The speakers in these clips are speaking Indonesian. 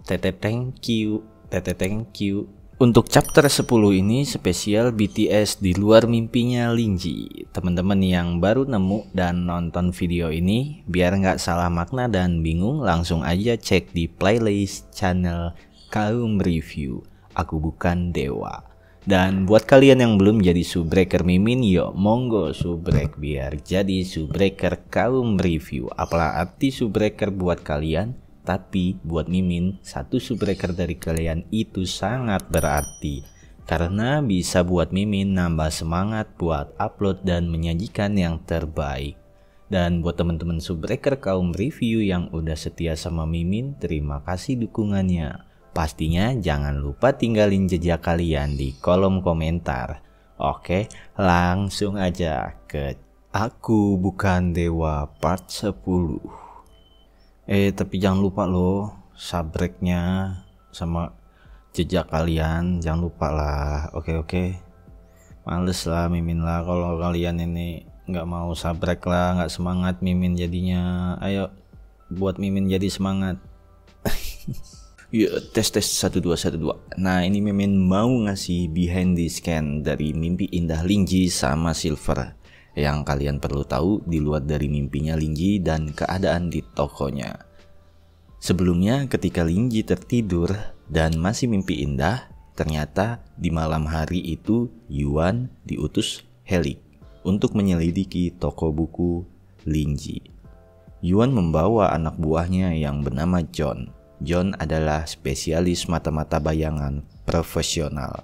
Tete thank you, tete thank you. Untuk chapter 10 ini spesial BTS di luar mimpinya Linji. Teman-teman yang baru nemu dan nonton video ini, biar nggak salah makna dan bingung, langsung aja cek di playlist channel Kaum Review. Aku bukan dewa. Dan buat kalian yang belum jadi subbreaker Mimin, yuk monggo subrek biar jadi subbreaker Kaum Review. Apalah arti subbreaker buat kalian? Tapi buat Mimin, satu subbreaker dari kalian itu sangat berarti. Karena bisa buat Mimin nambah semangat buat upload dan menyajikan yang terbaik. Dan buat teman-teman subbreaker Kaum Review yang udah setia sama Mimin, terima kasih dukungannya. Pastinya jangan lupa tinggalin jejak kalian di kolom komentar. Oke, langsung aja ke Aku Bukan Dewa part 10. Tapi jangan lupa loh, subscribe-nya sama jejak kalian, jangan lupa lah. Oke. Males lah Mimin lah kalau kalian ini nggak mau subscribe lah, nggak semangat Mimin jadinya. Ayo buat Mimin jadi semangat. Yuk tes 1 2 1 2. Nah, ini Mimin mau ngasih behind the scan dari mimpi indah Linji sama Silver. Yang kalian perlu tahu di luar dari mimpinya Linji dan keadaan di tokonya. Sebelumnya ketika Linji tertidur dan masih mimpi indah, ternyata di malam hari itu Yuan diutus Helik untuk menyelidiki toko buku Linji. Yuan membawa anak buahnya yang bernama John. John adalah spesialis mata-mata bayangan profesional.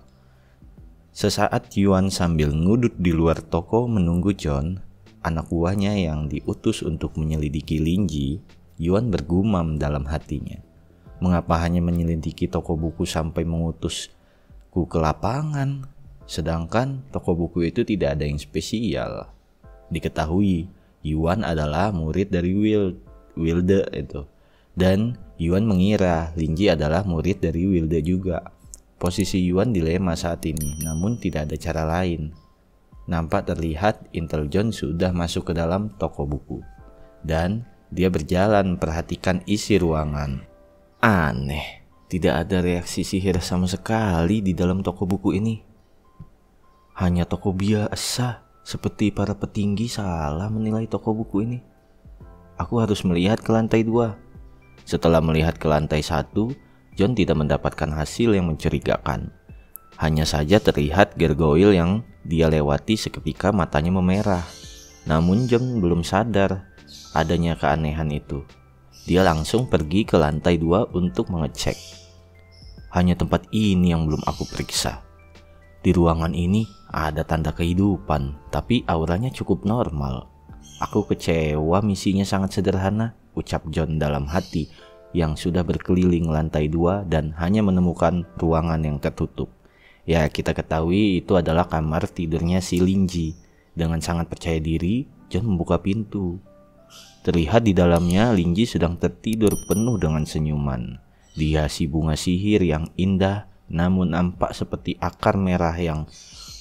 Sesaat Yuan sambil ngudut di luar toko menunggu John, anak buahnya yang diutus untuk menyelidiki Linji, Yuan bergumam dalam hatinya. Mengapa hanya menyelidiki toko buku sampai mengutusku ke lapangan, sedangkan toko buku itu tidak ada yang spesial. Diketahui, Yuan adalah murid dari Wilde itu. Dan Yuan mengira Linji adalah murid dari Wilde juga. Posisi Yuan dilema saat ini, namun tidak ada cara lain. Nampak terlihat Intel John sudah masuk ke dalam toko buku. Dan dia berjalan perhatikan isi ruangan. Aneh, tidak ada reaksi sihir sama sekali di dalam toko buku ini. Hanya toko biasa, seperti para petinggi salah menilai toko buku ini. Aku harus melihat ke lantai 2. Setelah melihat ke lantai 1, John tidak mendapatkan hasil yang mencurigakan. Hanya saja terlihat gargoyle yang dia lewati seketika matanya memerah. Namun John belum sadar adanya keanehan itu. Dia langsung pergi ke lantai 2 untuk mengecek. Hanya tempat ini yang belum aku periksa. Di ruangan ini ada tanda kehidupan, tapi auranya cukup normal. Aku kecewa, misinya sangat sederhana, ucap John dalam hati yang sudah berkeliling lantai 2 dan hanya menemukan ruangan yang tertutup. Ya, kita ketahui itu adalah kamar tidurnya si Linji. Dengan sangat percaya diri, John membuka pintu. Terlihat di dalamnya Linji sedang tertidur penuh dengan senyuman. Dihiasi bunga sihir yang indah, namun nampak seperti akar merah yang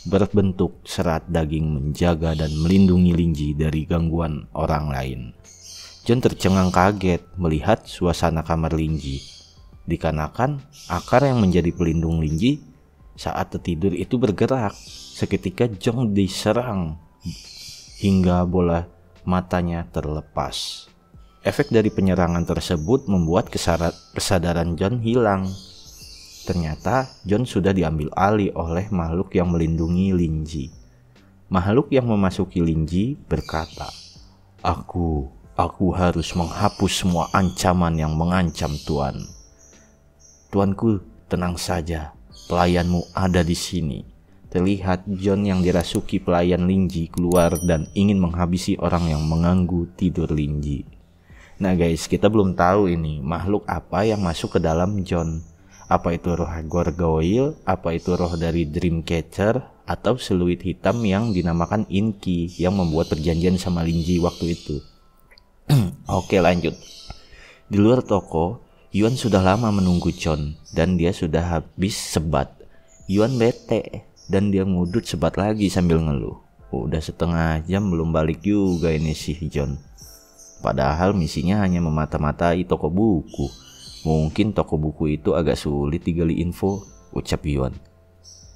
berbentuk serat daging menjaga dan melindungi Linji dari gangguan orang lain. John tercengang kaget melihat suasana kamar Linji. Dikarenakan akar yang menjadi pelindung Linji saat tertidur itu bergerak. Seketika John diserang hingga bola matanya terlepas. Efek dari penyerangan tersebut membuat kesadaran John hilang. Ternyata John sudah diambil alih oleh makhluk yang melindungi Linji. Makhluk yang memasuki Linji berkata, Aku harus menghapus semua ancaman yang mengancam Tuan. Tuanku, tenang saja. Pelayanmu ada di sini. Terlihat John yang dirasuki pelayan Linji keluar dan ingin menghabisi orang yang mengganggu tidur Linji. Nah guys, kita belum tahu ini makhluk apa yang masuk ke dalam John. Apa itu roh gargoyle, apa itu roh dari Dreamcatcher, atau seluit hitam yang dinamakan Inky yang membuat perjanjian sama Linji waktu itu. Oke, lanjut. Di luar toko, Yuan sudah lama menunggu John dan dia sudah habis sebat. Yuan bete dan dia ngudut sebat lagi sambil ngeluh. Udah setengah jam belum balik juga ini si John. Padahal misinya hanya memata-matai toko buku. Mungkin toko buku itu agak sulit digali info, ucap Yuan.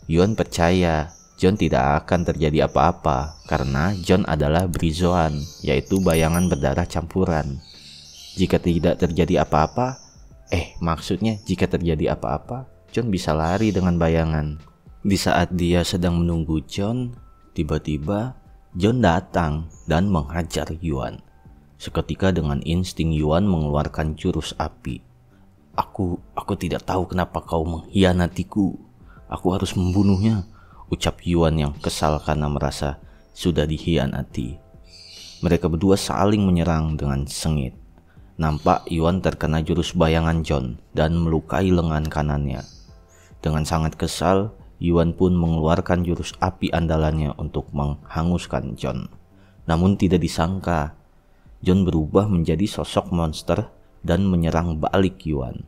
Yuan percaya John tidak akan terjadi apa-apa karena John adalah Brizoan, yaitu bayangan berdarah campuran. Jika tidak terjadi apa-apa, maksudnya jika terjadi apa-apa, John bisa lari dengan bayangan. Di saat dia sedang menunggu John, tiba-tiba John datang dan menghajar Yuan. Seketika dengan insting Yuan mengeluarkan jurus api. Aku tidak tahu kenapa kau mengkhianatiku. Aku harus membunuhnya, ucap Yuan yang kesal karena merasa sudah dikhianati. Mereka berdua saling menyerang dengan sengit. Nampak Yuan terkena jurus bayangan John dan melukai lengan kanannya. Dengan sangat kesal, Yuan pun mengeluarkan jurus api andalannya untuk menghanguskan John. Namun tidak disangka, John berubah menjadi sosok monster dan menyerang balik Yuan.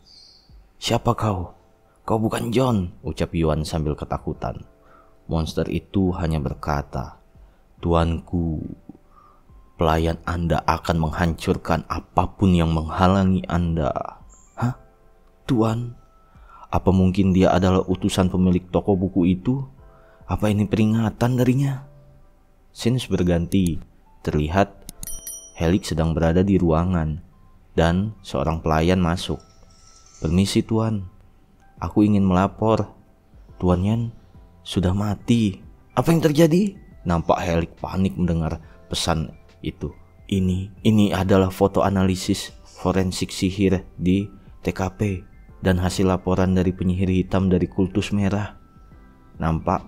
"Siapa kau? Kau bukan John," ucap Yuan sambil ketakutan. Monster itu hanya berkata, "Tuanku, pelayan Anda akan menghancurkan apapun yang menghalangi Anda." "Hah? Tuan? Apa mungkin dia adalah utusan pemilik toko buku itu? Apa ini peringatan darinya?" Scenes berganti. Terlihat Helix sedang berada di ruangan dan seorang pelayan masuk. "Permisi Tuan, aku ingin melapor. Tuan Yan sudah mati." "Apa yang terjadi?" Nampak Helix panik mendengar pesan itu. Ini adalah foto analisis forensik sihir di TKP dan hasil laporan dari penyihir hitam dari kultus merah. Nampak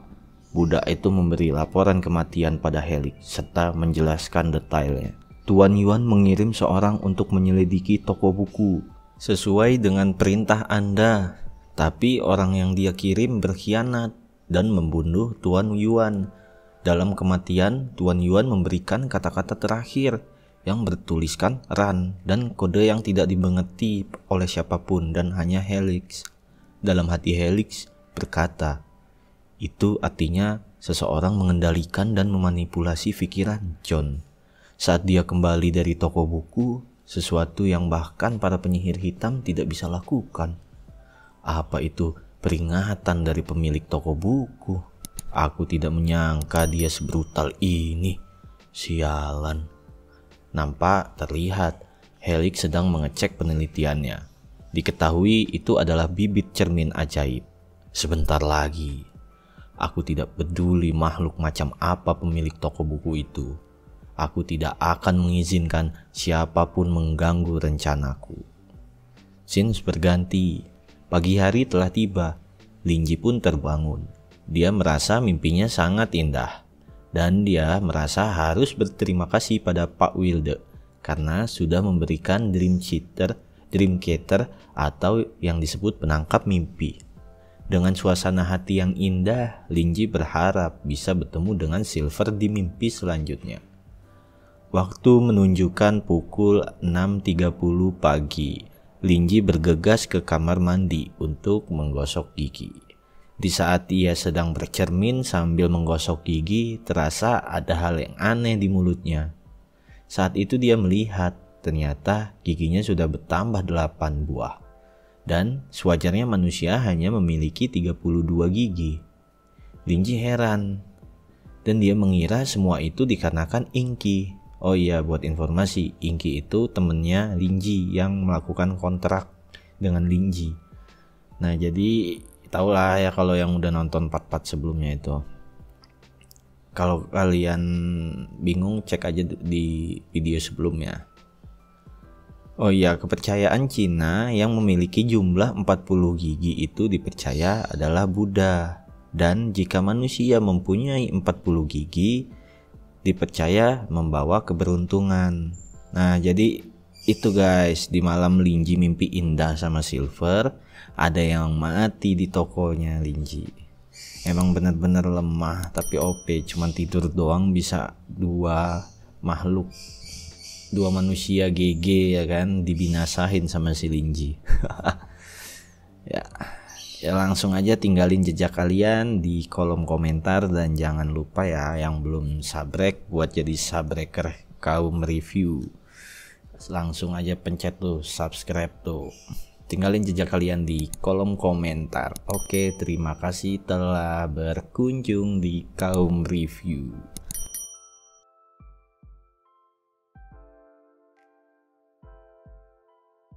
budak itu memberi laporan kematian pada Helix serta menjelaskan detailnya. Tuan Yuan mengirim seorang untuk menyelidiki toko buku sesuai dengan perintah Anda, tapi orang yang dia kirim berkhianat dan membunuh Tuan Yuan. Dalam kematian, Tuan Yuan memberikan kata-kata terakhir yang bertuliskan Ran dan kode yang tidak dimengerti oleh siapapun dan hanya Helix. Dalam hati Helix berkata, itu artinya seseorang mengendalikan dan memanipulasi pikiran John. Saat dia kembali dari toko buku, sesuatu yang bahkan para penyihir hitam tidak bisa lakukan. Apa itu peringatan dari pemilik toko buku? Aku tidak menyangka dia sebrutal ini. Sialan. Nampak terlihat Helix sedang mengecek penelitiannya. Diketahui itu adalah bibit cermin ajaib. Sebentar lagi. Aku tidak peduli makhluk macam apa pemilik toko buku itu. Aku tidak akan mengizinkan siapapun mengganggu rencanaku. Scenes berganti. Pagi hari telah tiba. Linji pun terbangun. Dia merasa mimpinya sangat indah. Dan dia merasa harus berterima kasih pada Pak Wilde karena sudah memberikan dream catcher atau yang disebut penangkap mimpi. Dengan suasana hati yang indah, Linji berharap bisa bertemu dengan Silver di mimpi selanjutnya. Waktu menunjukkan pukul 6.30 pagi. Linji bergegas ke kamar mandi untuk menggosok gigi. Di saat ia sedang bercermin sambil menggosok gigi, terasa ada hal yang aneh di mulutnya. Saat itu dia melihat, ternyata giginya sudah bertambah 8 buah. Dan sewajarnya manusia hanya memiliki 32 gigi. Linji heran. Dan dia mengira semua itu dikarenakan Inky. Oh iya, buat informasi, Inky itu temennya Linji yang melakukan kontrak dengan Linji. Nah, jadi tahulah ya kalau yang udah nonton part-part sebelumnya itu. Kalau kalian bingung, cek aja di video sebelumnya. Oh iya, kepercayaan Cina yang memiliki jumlah 40 gigi itu dipercaya adalah Buddha. Dan jika manusia mempunyai 40 gigi, dipercaya membawa keberuntungan. Nah, jadi itu guys, di malam Linji mimpi indah sama Silver, ada yang mati di tokonya Linji. Emang benar-benar lemah tapi OP, cuman tidur doang bisa dua manusia GG ya kan, dibinasahin sama si Linji. Ya langsung aja tinggalin jejak kalian di kolom komentar dan jangan lupa ya yang belum subrek buat jadi subreker kaum review. Langsung aja pencet tuh subscribe tuh. Tinggalin jejak kalian di kolom komentar. Oke, terima kasih telah berkunjung di Kaum Review.